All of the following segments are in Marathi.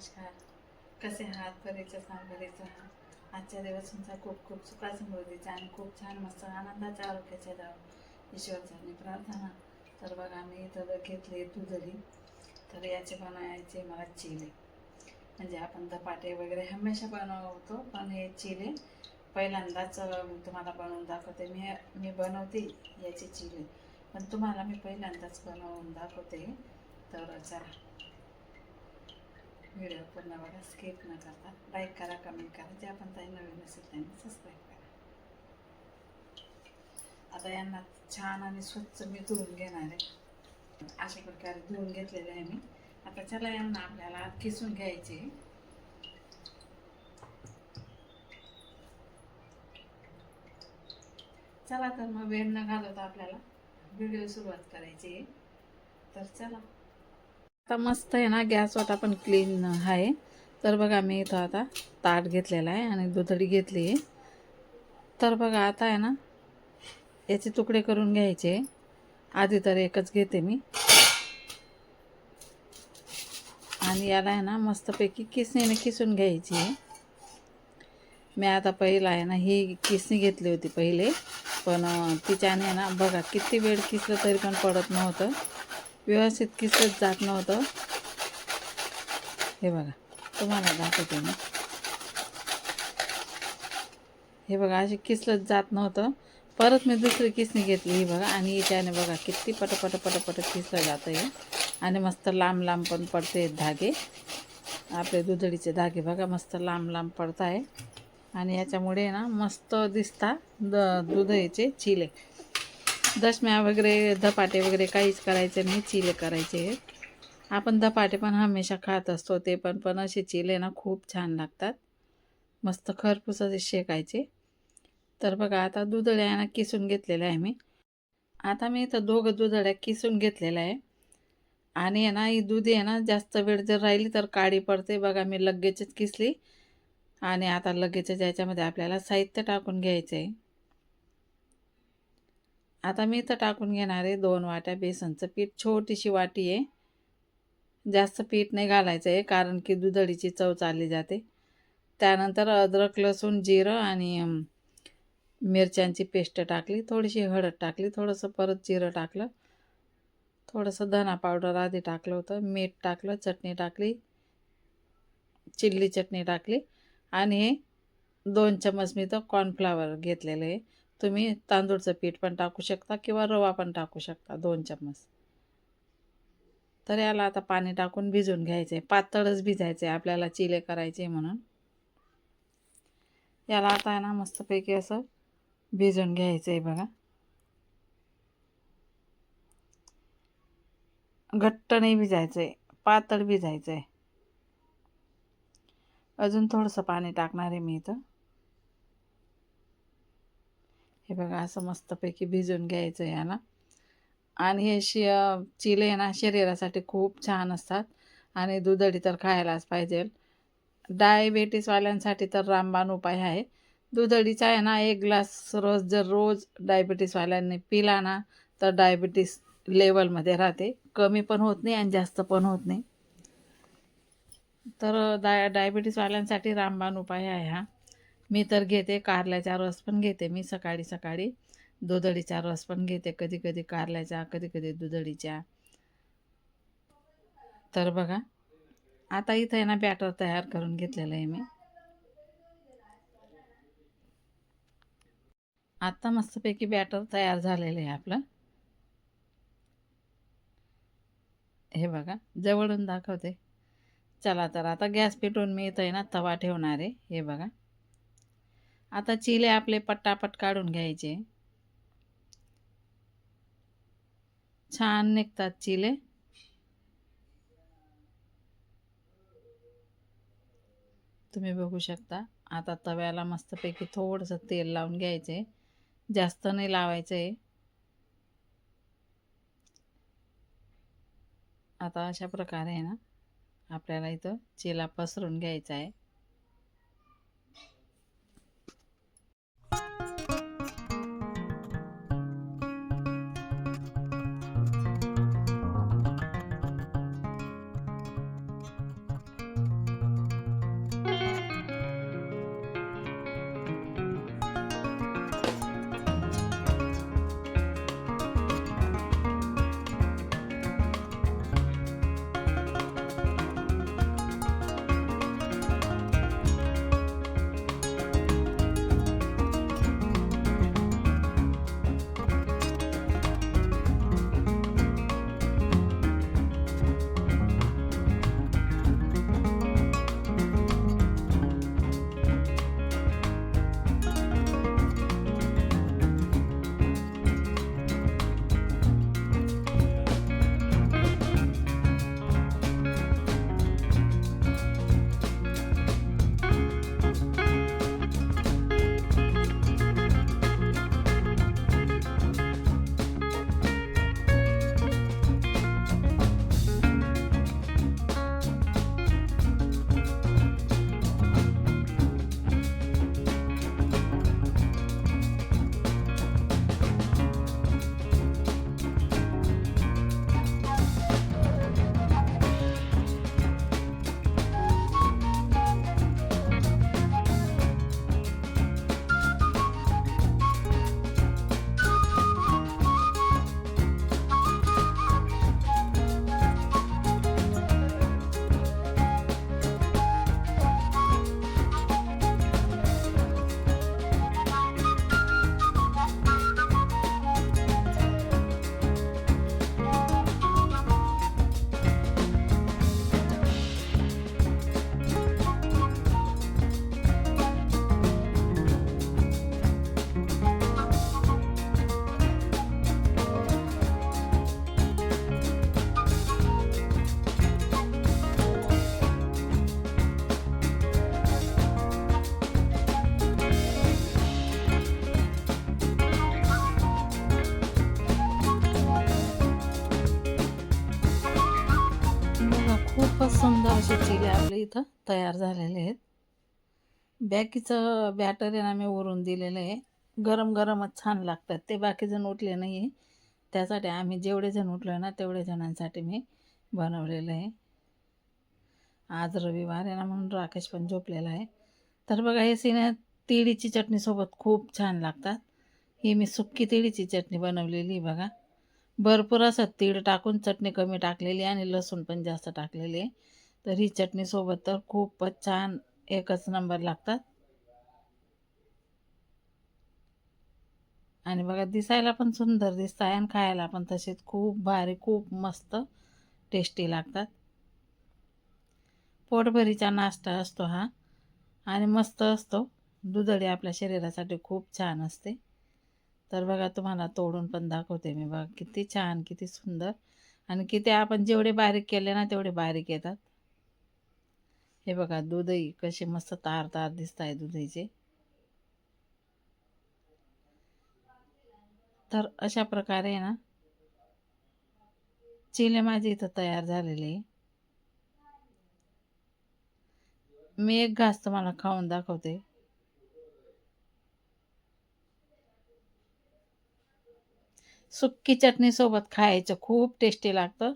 नमस्कार. कसे आहात? बरेच आहात, बरेच आहात. आजच्या दिवस तुमचा खूप खूप सुखा समृद्धीचा आणि खूप छान मस्त आनंदाच्या आरोग्याच्या द्यावं ईश्वरचरणी प्रार्थना. तर बघा मी इथं घेतले दुधडी. तर याचे बनवायचे मला चिले. म्हणजे आपण धपाटे वगैरे हमेशा बनवतो, पण हे चिले पहिल्यांदाच तुम्हाला बनवून दाखवते. मी बनवते याचे चिले, पण तुम्हाला मी पहिल्यांदाच बनवून दाखवते. तर चला व्हिडिओ पूर्ण बघा, स्किप न करता. लाईक करा, कमेंट करा. जे आपण ताई नवीन असेल त्यांनी सबस्क्राईब करा. आता यांना छान आणि स्वच्छ मी धुवून घेणार आहे. अशा प्रकारे धुवून घेतलेले आहे मी. आता चला यांना आपल्याला किसून घ्यायचे. चला तर मग वेळ न घालवता आपल्याला व्हिडिओ सुरुवात करायची. तर चला. आता मस्त आहे ना, गॅसवर आपण क्लीन आहे. तर बघा मी इथं आता ताट घेतलेला आहे आणि दुधडी घेतली आहे. तर बघा आता आहे ना, याचे तुकडे करून घ्यायचे. आधी तर एकच घेते मी आणि याला आहे ना मस्तपैकी किसणीने किसून घ्यायची. मी आता पहिला आहे ना ही किसणी घेतली होती पहिले, पण तिच्याने आहे ना बघा किती वेळ किसलं तरी पण पडत नव्हतं, व्यवस्थित किसत जात नव्हतं. हे बघा तुम्हाला दाखवते मी. हे बघा अशी किसलत जात नव्हतं. परत मी दुसरी किसणी घेतली ही बघा, आणि याच्याने बघा किती पटपट पटपट किसलं जातं हे. आणि मस्त लांब लांब पण पडते धागे. आपले दुधडीचे धागे बघा मस्त लांब लांब पडत आहे. आणि याच्यामुळे ना मस्त दिसता दुधडीचे चिले. दशम्या वगैरे धपाटे वगैरे काहीच करायचे नाही, चिले करायचे. आपण धपाटे पण हमेशा खात असतो, ते पण असे चिले ना खूप छान लागतात. मस्त खरपूस असे शेकायचे. तर बघा आता दुधड्या ना किसून घेतलेल्या आहे मी. आता मी इथं दोघं दुधड्या किसून घेतलेल्या आहे. आणि आहे ना ही दूध आहे ना जास्त वेळ जर राहिली तर काळी पडते. बघा मी लगेचच किसली. आणि आता लगेचच याच्यामध्ये आपल्याला साहित्य टाकून घ्यायचं आहे. आता मी इथं टाकून घेणार आहे 2 वाट्या बेसनचं पीठ. छोटीशी वाटी आहे, जास्त पीठ नाही घालायचं आहे, कारण की दुधडीची चव चालली जाते. त्यानंतर अद्रक, लसूण, जिरं आणि मिरच्यांची पेस्ट टाकली, थोडीशी हळद टाकली, थोडंसं परत जिरं टाकलं, थोडंसं धना पावडर आधी टाकलं होतं, मीठ टाकलं, चटणी टाकली, चिल्ली चटणी टाकली. आणि हे 2 चम्मच मी तर कॉर्नफ्लॉवर घेतलेलं आहे. तुम्ही तांदूळचं पीठ पण टाकू शकता किंवा रवा पण टाकू शकता 2 चम्मच. तर याला आता पाणी टाकून भिजवून घ्यायचं आहे. पातळच भिजायचं आहे आपल्याला चिले करायचे म्हणून. याला आता आहे ना मस्तपैकी असं भिजवून घ्यायचं आहे बघा. घट्ट नाही भिजायचं आहे, पातळ भिजायचं आहे. अजून थोडंसं पाणी टाकणार आहे मी इथं. हे बघा असं मस्तपैकी भिजवून घ्यायचं आहे याला. आणि हे चिले ना शरीरासाठी खूप छान असतात आणि दुधडी तर खायलाच पाहिजे. डायबिटीसवाल्यांसाठी तर रामबाण उपाय आहे. दुधडीचा आहे ना 1 ग्लास रोज डायबिटीसवाल्यांनी पिला ना तर डायबिटीस लेवलमध्ये राहते, कमी पण होत नाही आणि जास्त पण होत नाही. तर डायबिटीसवाल्यांसाठी रामबाण उपाय आहे हा. मी तर घेते कारल्याचा रस पण घेते मी सकाळी सकाळी. दुधडीचा रस पण घेते, कधी कधी कारल्याचा, कधी कधी दुधडीच्या. तर बघा आता इथं आहे ना बॅटर तयार करून घेतलेलं आहे मी. आता मस्तपैकी बॅटर तयार झालेलं आहे आपलं. हे बघा जवळून दाखवते. चला तर आता गॅस पेटवून मी इथं आहे ना तवा ठेवणार आहे. हे बघा आता चिले आपले पटापट काढून घ्यायचे. छान निघतात चिले. तुम्ही बघू शकता. आता तव्याला मस्तपैकी थोडंसं तेल लावून घ्यायचे, जास्त नाही लावायचं आहे. आता अशा प्रकारे आहे ना आपल्याला इथं चिला पसरून घ्यायचा आहे. असे चिले आपले इथं तयार झालेले आहेत. बाकीचं बॅटर आहे ना मी वरून दिलेलं आहे. गरम गरमच छान लागतात ते. बाकी जण उठले नाही आहे, त्यासाठी आम्ही जेवढे जण उठलो आहे ना तेवढे जणांसाठी मी बनवलेलं आहे. आज रविवार आहे ना म्हणून राकेश पण झोपलेला आहे. तर बघा हे सीने तिळीची चटणीसोबत खूप छान लागतात. ही मी सुक्की तिळीची चटणी बनवलेली बघा. भरपूर असं तीळ टाकून चटणी कमी टाकलेली आणि लसूण पण जास्त टाकलेली आहे. तर ही चटणीसोबत तर खूपच छान एकच नंबर लागतात. आणि बघा दिसायला पण सुंदर दिसत आहे आणि खायला पण तसेच खूप भारी, खूप मस्त टेस्टी लागतात. पोटभरीचा नाश्ता असतो हा आणि मस्त असतो. दुधडी आपल्या शरीरासाठी खूप छान असते. तर बघा तुम्हाला तोडून पण दाखवते मी. बघा किती छान, किती सुंदर आणि किती आपण जेवढे बारीक केले ना तेवढे बारीक येतात. हे बघा दूधही कसे मस्त तार तार दिसत आहे दुधीचे. तर अशा प्रकारे ना चिले माझे इथं तयार झालेले आहे. मी एक घास तुम्हाला खाऊन दाखवते. सुक्की चटणीसोबत खायचं खूप टेस्टी लागतं.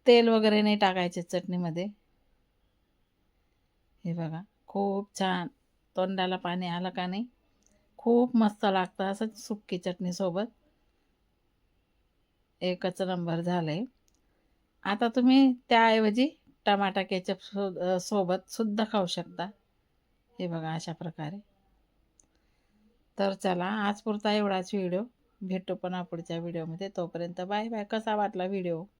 तेल वगैरे नाही टाकायचे चटणीमध्ये. हे बघा खूप छान तोंडाला पाणी आलं का नाही. खूप मस्त लागतं असं सुक्की चटणीसोबत. एकच नंबर झालंय. आता तुम्ही त्याऐवजी टमाटा केचप सोबत सुद्धा खाऊ शकता. हे बघा अशा प्रकारे. तर चला आज पुरता एवढाच व्हिडिओ. भेटू पुन्हा पुढच्या व्हिडिओमध्ये. तोपर्यंत बाय बाय. कसा वाटला व्हिडिओ?